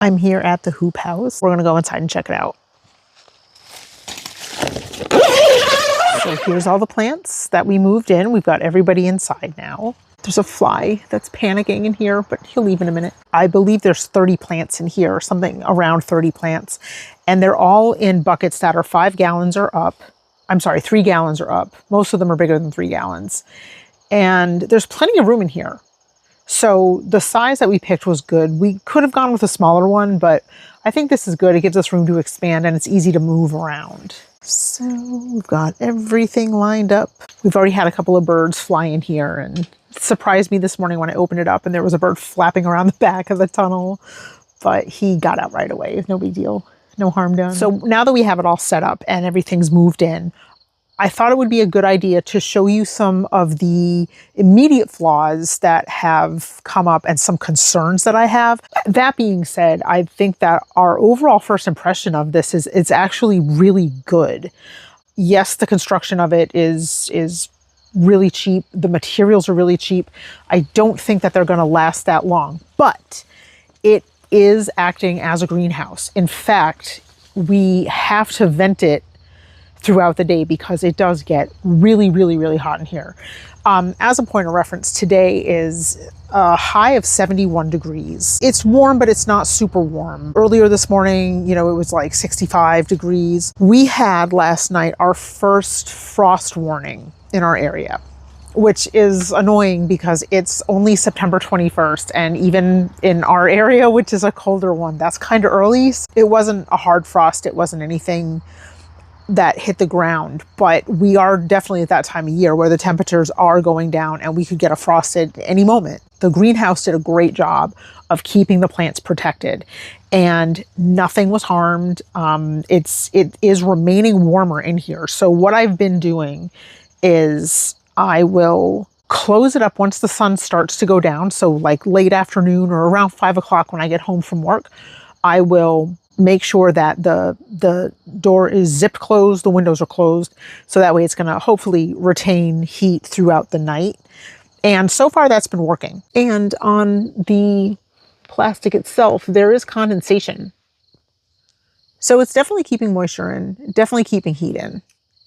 I'm here at the hoop house. We're gonna go inside and check it out. So here's all the plants that we moved in. We've got everybody inside now. There's a fly that's panicking in here, but he'll leave in a minute. I believe there's 30 plants in here, something around 30 plants. And they're all in buckets that are 5 gallons or up. I'm sorry, 3 gallons or up. Most of them are bigger than 3 gallons. And there's plenty of room in here. So the size that we picked was good. We could have gone with a smaller one, but I think this is good. It gives us room to expand and it's easy to move around. So we've got everything lined up. We've already had a couple of birds fly in here, and it surprised me this morning when I opened it up and there was a bird flapping around the back of the tunnel, but he got out right away. No big deal. No harm done. So now that we have it all set up and everything's moved in, I thought it would be a good idea to show you some of the immediate flaws that have come up and some concerns that I have. That being said, I think that our overall first impression of this is it's actually really good. Yes, the construction of it is really cheap. The materials are really cheap. I don't think that they're going to last that long, but it is acting as a greenhouse. In fact, we have to vent it throughout the day because it does get really, really, really hot in here. As a point of reference, today is a high of 71 degrees. It's warm, but it's not super warm. Earlier this morning, it was like 65 degrees. We had last night our first frost warning in our area, which is annoying because it's only September 21st. And even in our area, which is a colder one, that's kind of early. It wasn't a hard frost. It wasn't anything that hit the ground, but we are definitely at that time of year where the temperatures are going down and we could get a frost at any moment. The greenhouse did a great job of keeping the plants protected and nothing was harmed. It is remaining warmer in here. So what I've been doing is I will close it up once the sun starts to go down. So like late afternoon or around 5 o'clock when I get home from work, I will make sure that the door is zipped closed, the windows are closed, so that way it's going to hopefully retain heat throughout the night. And so far that's been working. And on the plastic itself, there is condensation. So it's definitely keeping moisture in, definitely keeping heat in.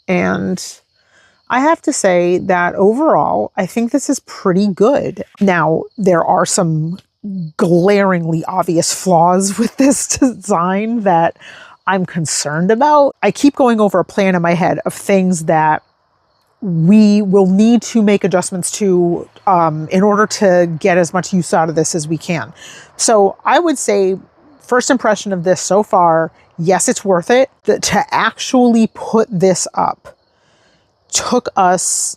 And I have to say that overall, I think this is pretty good. Now, there are some glaringly obvious flaws with this design that I'm concerned about. I keep going over a plan in my head of things that we will need to make adjustments to in order to get as much use out of this as we can. So I would say first impression of this so far, yes, it's worth it. To actually put this up took us,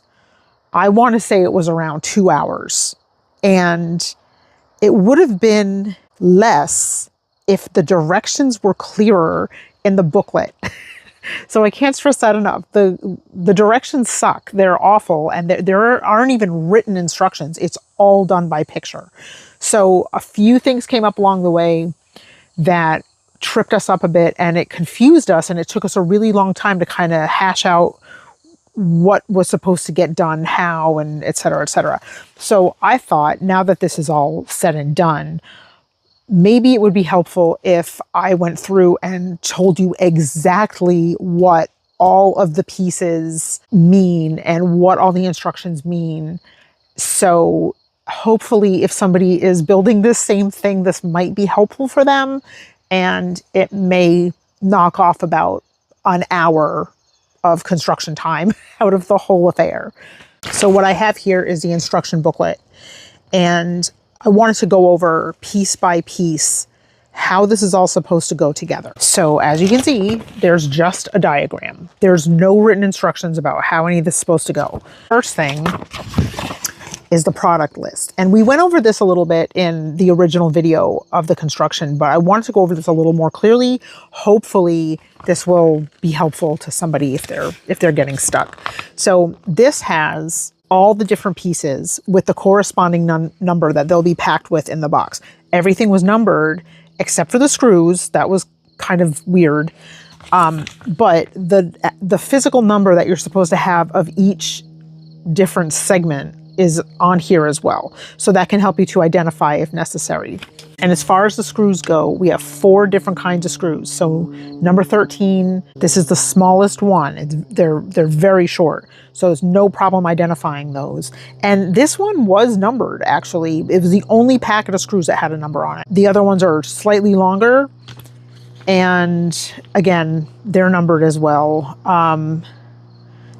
I want to say it was around 2 hours. And it would have been less if the directions were clearer in the booklet. So I can't stress that enough. The directions suck. They're awful. And there aren't even written instructions. It's all done by picture. So a few things came up along the way that tripped us up a bit and it confused us. And it took us a really long time to kind of hash out what was supposed to get done, how, and et cetera, et cetera. So I thought now that this is all said and done, maybe it would be helpful if I went through and told you exactly what all of the pieces mean and what all the instructions mean. So hopefully if somebody is building this same thing, this might be helpful for them and it may knock off about an hour of construction time out of the whole affair. So what I have here is the instruction booklet, and I wanted to go over piece by piece how this is all supposed to go together. So as you can see, there's just a diagram. There's no written instructions about how any of this is supposed to go. First thing is the product list. And we went over this a little bit in the original video of the construction, but I wanted to go over this a little more clearly. Hopefully this will be helpful to somebody if they're getting stuck. So this has all the different pieces with the corresponding number that they'll be packed with in the box. Everything was numbered except for the screws. That was kind of weird. But the physical number that you're supposed to have of each different segment is on here as well. So that can help you to identify if necessary. And as far as the screws go, we have 4 different kinds of screws. So number 13, this is the smallest one. They're very short. So there's no problem identifying those. And this one was numbered, actually. It was the only packet of screws that had a number on it. The other ones are slightly longer. And again, they're numbered as well.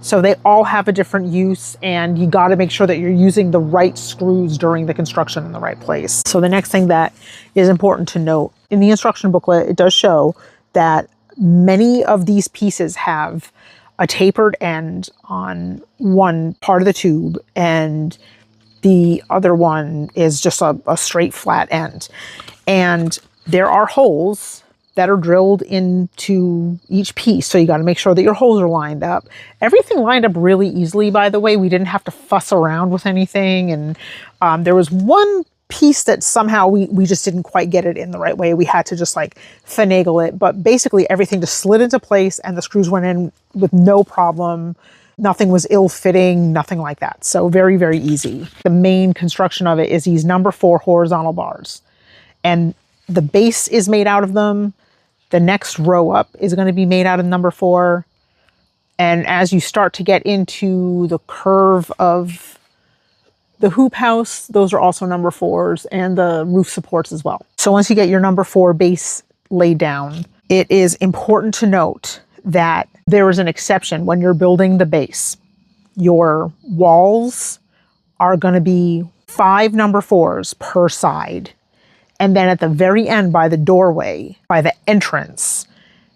So they all have a different use, and you got to make sure that you're using the right screws during the construction in the right place. So the next thing that is important to note, in the instruction booklet, it does show that many of these pieces have a tapered end on one part of the tube, and the other one is just a straight flat end. And there are holes that are drilled into each piece. So you got to make sure that your holes are lined up. Everything lined up really easily, by the way. We didn't have to fuss around with anything. And there was one piece that somehow we just didn't quite get it in the right way. We had to just like finagle it. But basically everything just slid into place and the screws went in with no problem. Nothing was ill-fitting, nothing like that. So very, very easy. The main construction of it is these number 4 horizontal bars. And the base is made out of them. The next row up is going to be made out of number 4. And as you start to get into the curve of the hoop house, those are also number 4s, and the roof supports as well. So once you get your number 4 base laid down, it is important to note that there is an exception when you're building the base. Your walls are going to be 5 number 4s per side. And then at the very end, by the doorway, by the entrance,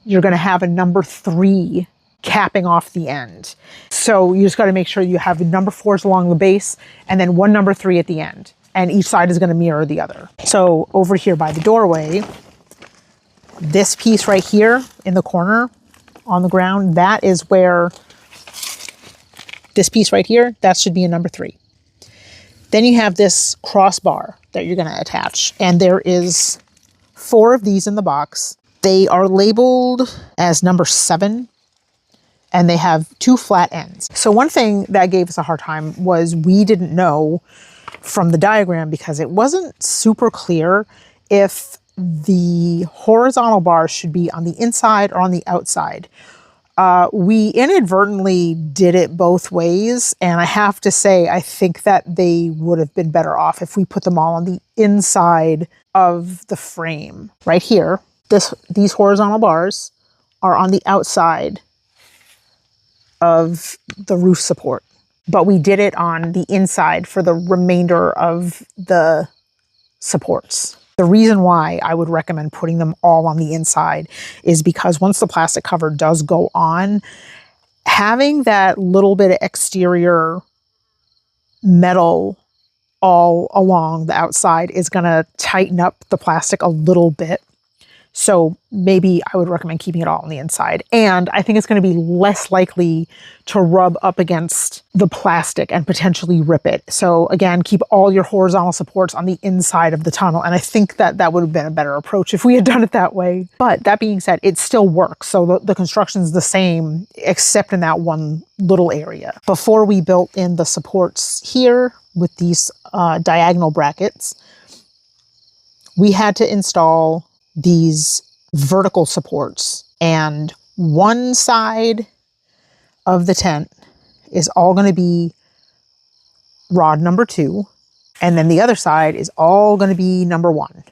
you're going to have a number 3 capping off the end. So you just got to make sure you have the number 4s along the base and then one number 3 at the end. And each side is going to mirror the other. So over here by the doorway, this piece right here in the corner on the ground, that is where this piece right here, that should be a number 3. Then you have this crossbar that you're going to attach, and there is 4 of these in the box. They are labeled as number 7, and they have 2 flat ends. So one thing that gave us a hard time was we didn't know from the diagram, because it wasn't super clear if the horizontal bars should be on the inside or on the outside. We inadvertently did it both ways, and I have to say, I think that they would have been better off if we put them all on the inside of the frame. Right here, these horizontal bars are on the outside of the roof support, but we did it on the inside for the remainder of the supports. The reason why I would recommend putting them all on the inside is because once the plastic cover does go on, having that little bit of exterior metal all along the outside is going to tighten up the plastic a little bit. So maybe I would recommend keeping it all on the inside. And I think it's going to be less likely to rub up against the plastic and potentially rip it. So again, keep all your horizontal supports on the inside of the tunnel. And I think that that would have been a better approach if we had done it that way. But that being said, it still works. So the construction's the same, except in that one little area. Before we built in the supports here with these diagonal brackets, we had to install these vertical supports, and one side of the tent is all going to be rod number 2, and then the other side is all going to be number 1.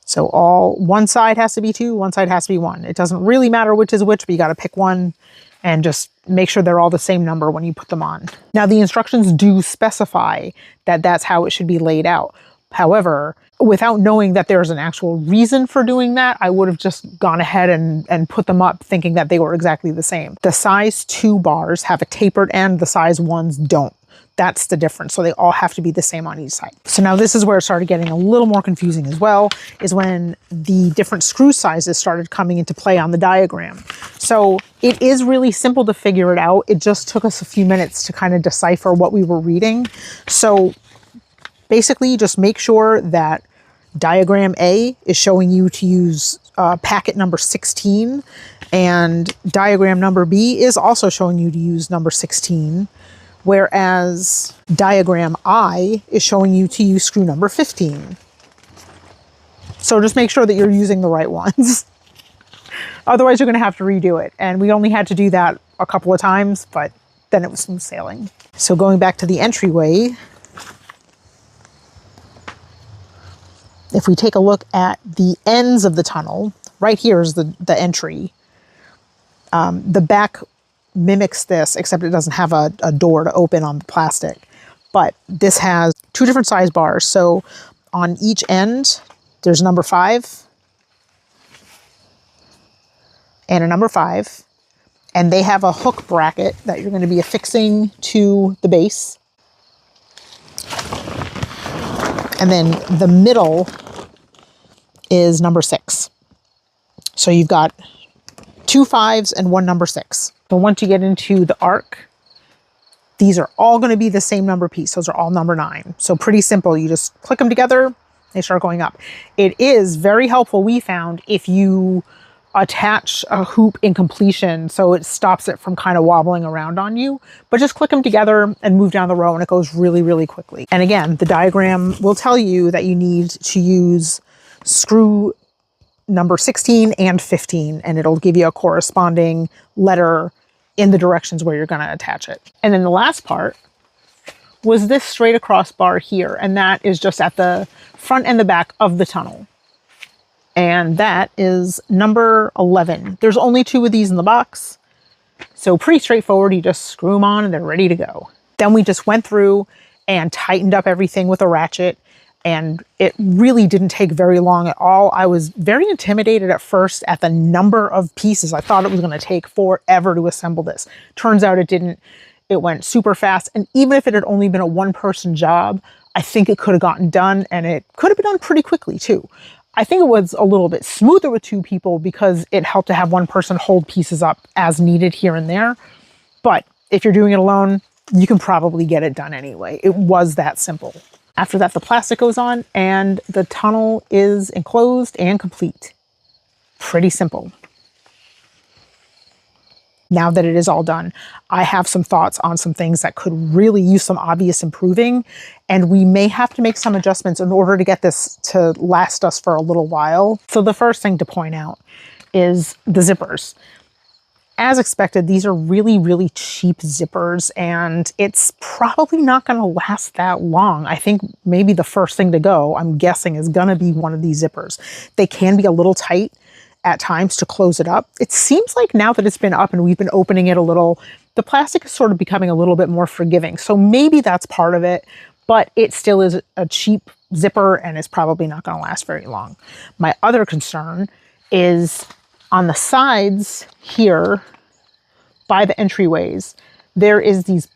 So one side has to be 2, one side has to be 1. It doesn't really matter which is which, but you got to pick one and just make sure they're all the same number when you put them on. Now the instructions do specify that that's how it should be laid out. However, without knowing that there's an actual reason for doing that, I would have just gone ahead and put them up thinking that they were exactly the same. The size 2 bars have a tapered end, the size 1s don't. That's the difference. So they all have to be the same on each side. So now this is where it started getting a little more confusing as well, is when the different screw sizes started coming into play on the diagram. So it is really simple to figure it out. It just took us a few minutes to kind of decipher what we were reading. So basically, just make sure that diagram A is showing you to use packet number 16, and diagram number B is also showing you to use number 16, whereas diagram I is showing you to use screw number 15. So just make sure that you're using the right ones. Otherwise, you're going to have to redo it. And we only had to do that a couple of times, but then it was smooth sailing. So going back to the entryway, if we take a look at the ends of the tunnel, right here is the entry. The back mimics this, except it doesn't have a door to open on the plastic. But this has two different size bars. So on each end, there's a number 5 and a number 5. And they have a hook bracket that you're going to be affixing to the base. And then the middle is number 6. So you've got 2 5s and 1 number 6. So once you get into the arc, these are all going to be the same number piece. Those are all number 9. So pretty simple. You just click them together, they start going up. It is very helpful, we found, if you attach a hoop in completion so it stops it from kind of wobbling around on you. But just click them together and move down the row and it goes really, really quickly. And again, the diagram will tell you that you need to use screw number 16 and 15, and it'll give you a corresponding letter in the directions where you're going to attach it. And then the last part was this straight across bar here, and that is just at the front and the back of the tunnel. And that is number 11. There's only 2 of these in the box, so pretty straightforward. You just screw them on and they're ready to go. Then we just went through and tightened up everything with a ratchet, and it really didn't take very long at all. I was very intimidated at first at the number of pieces. I thought it was going to take forever to assemble this. Turns out it didn't. It went super fast, and even if it had only been a 1-person job, I think it could have gotten done, and it could have been done pretty quickly too. I think it was a little bit smoother with 2 people because it helped to have 1 person hold pieces up as needed here and there. But if you're doing it alone, you can probably get it done anyway. It was that simple. After that, the plastic goes on and the tunnel is enclosed and complete. Pretty simple. Now that it is all done, I have some thoughts on some things that could really use some obvious improving, and we may have to make some adjustments in order to get this to last us for a little while. So the first thing to point out is the zippers. As expected, these are really, really cheap zippers, and it's probably not going to last that long. I think maybe the first thing to go, I'm guessing, is going to be one of these zippers. They can be a little tight at times to close it up. It seems like now that it's been up and we've been opening it a little, the plastic is sort of becoming a little bit more forgiving. So maybe that's part of it, but it still is a cheap zipper and it's probably not going to last very long. My other concern is on the sides here by the entryways, there is these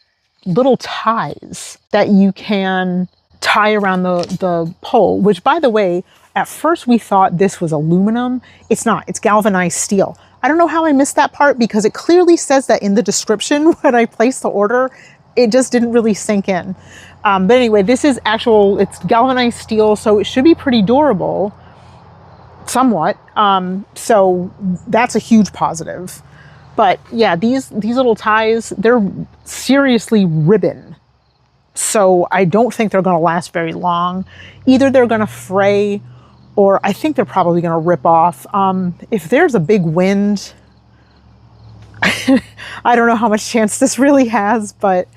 little ties that you can tie around the pole, which, by the way, at first we thought this was aluminum. It's not, it's galvanized steel. I don't know how I missed that part because it clearly says that in the description when I placed the order. It just didn't really sink in. But anyway, this is it's galvanized steel, so it should be pretty durable, somewhat. So that's a huge positive. But yeah, these little ties, they're seriously ribbon. So I don't think they're going to last very long. Either they're going to fray, or I think they're probably going to rip off. If there's a big wind, I don't know how much chance this really has, but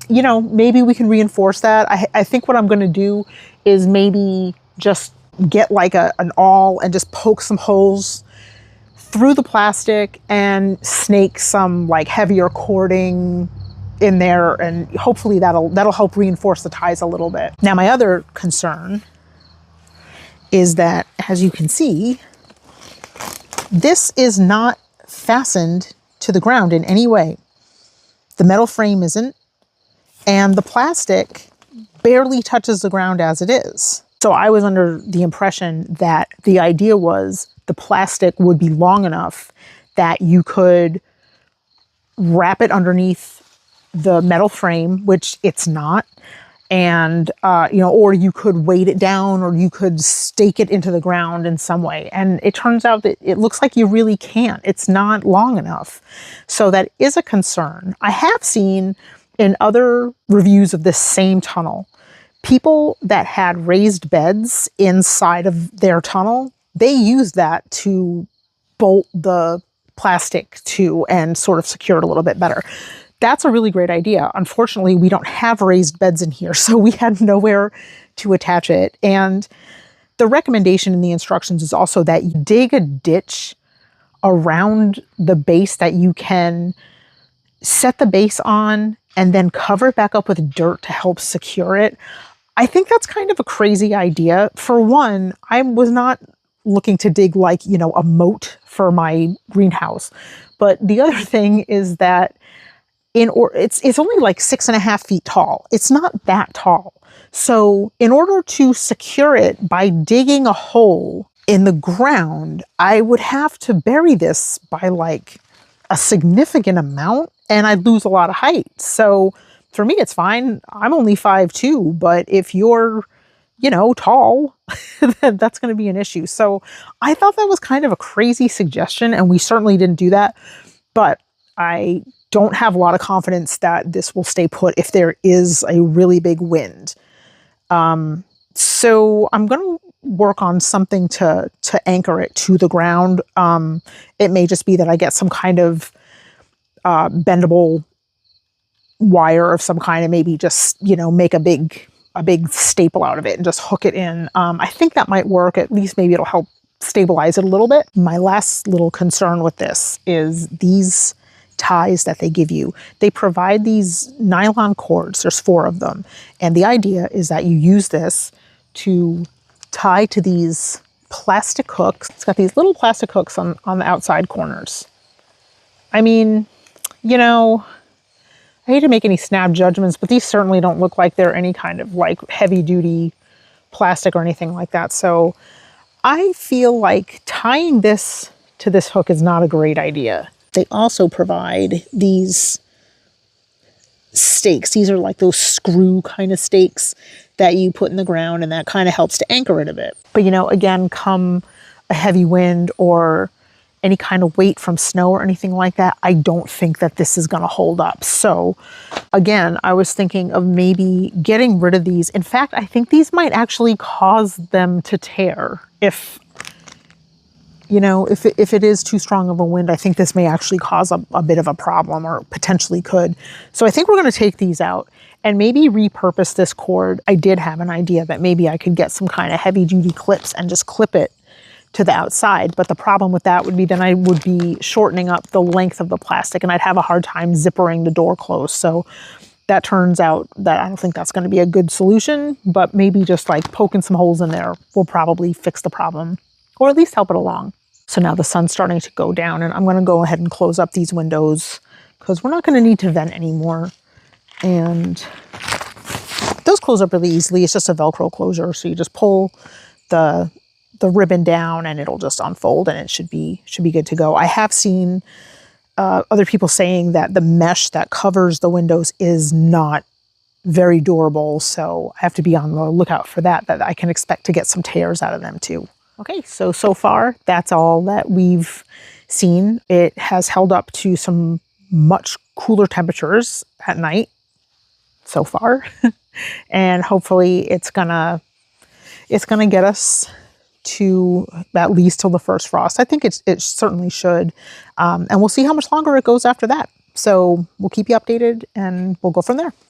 you know, maybe we can reinforce that. I think what I'm going to do is maybe just get like an awl and just poke some holes through the plastic and snake some like heavier cording in there, and hopefully that'll help reinforce the ties a little bit. Now, my other concern is that, as you can see, this is not fastened to the ground in any way. The metal frame isn't, and the plastic barely touches the ground as it is. So I was under the impression that the idea was the plastic would be long enough that you could wrap it underneath the metal frame, which it's not. And, you know, or you could weight it down, or you could stake it into the ground in some way. And it turns out that it looks like you really can't. It's not long enough. So that is a concern. I have seen in other reviews of this same tunnel, People that had raised beds inside of their tunnel, they used that to bolt the plastic to and sort of secure it a little bit better. That's a really great idea. Unfortunately, we don't have raised beds in here, so we had nowhere to attach it. And the recommendation in the instructions is also that you dig a ditch around the base that you can set the base on and then cover it back up with dirt to help secure it. I think that's kind of a crazy idea. For one, I was not looking to dig like, a moat for my greenhouse. But the other thing is that it's only like 6.5 feet tall. It's not that tall. So in order to secure it by digging a hole in the ground, I would have to bury this by like a significant amount and I'd lose a lot of height. So for me, it's fine. I'm only 5'2", but if you're, tall, then that's going to be an issue. So I thought that was kind of a crazy suggestion, and we certainly didn't do that. But I don't have a lot of confidence that this will stay put if there is a really big wind. So I'm going to work on something to anchor it to the ground. It may just be that I get some kind of bendable wire of some kind and maybe just, make a big staple out of it and just hook it in. I think that might work. At least maybe it'll help stabilize it a little bit. My last little concern with this is these ties that they give you. They provide these nylon cords. There's 4 of them. And the idea is that you use this to tie to these plastic hooks. It's got these little plastic hooks on the outside corners. I mean, I hate to make any snap judgments, but these certainly don't look like they're any kind of like heavy duty plastic or anything like that. So I feel like tying this to this hook is not a great idea. They also provide these stakes. These are like those screw kind of stakes that you put in the ground, and that kind of helps to anchor it a bit. But again, come a heavy wind or any kind of weight from snow or anything like that, I don't think that this is going to hold up. So again, I was thinking of maybe getting rid of these. In fact, I think these might actually cause them to tear. If it is too strong of a wind, I think this may actually cause a bit of a problem, or potentially could. So I think we're going to take these out and maybe repurpose this cord. I did have an idea that maybe I could get some kind of heavy duty clips and just clip it to the outside. But the problem with that would be then I would be shortening up the length of the plastic and I'd have a hard time zippering the door closed. So that turns out that I don't think that's going to be a good solution, but maybe just like poking some holes in there will probably fix the problem, or at least help it along. So now the sun's starting to go down, and I'm going to go ahead and close up these windows because we're not going to need to vent anymore. And those close up really easily. It's just a Velcro closure. So you just pull the ribbon down and it'll just unfold, and it should be good to go. I have seen other people saying that the mesh that covers the windows is not very durable. So I have to be on the lookout for that I can expect to get some tears out of them too. Okay, so far that's all that we've seen. It has held up to some much cooler temperatures at night so far. And hopefully it's gonna get us to at least till the first frost. I think it certainly should. And we'll see how much longer it goes after that. So we'll keep you updated and we'll go from there.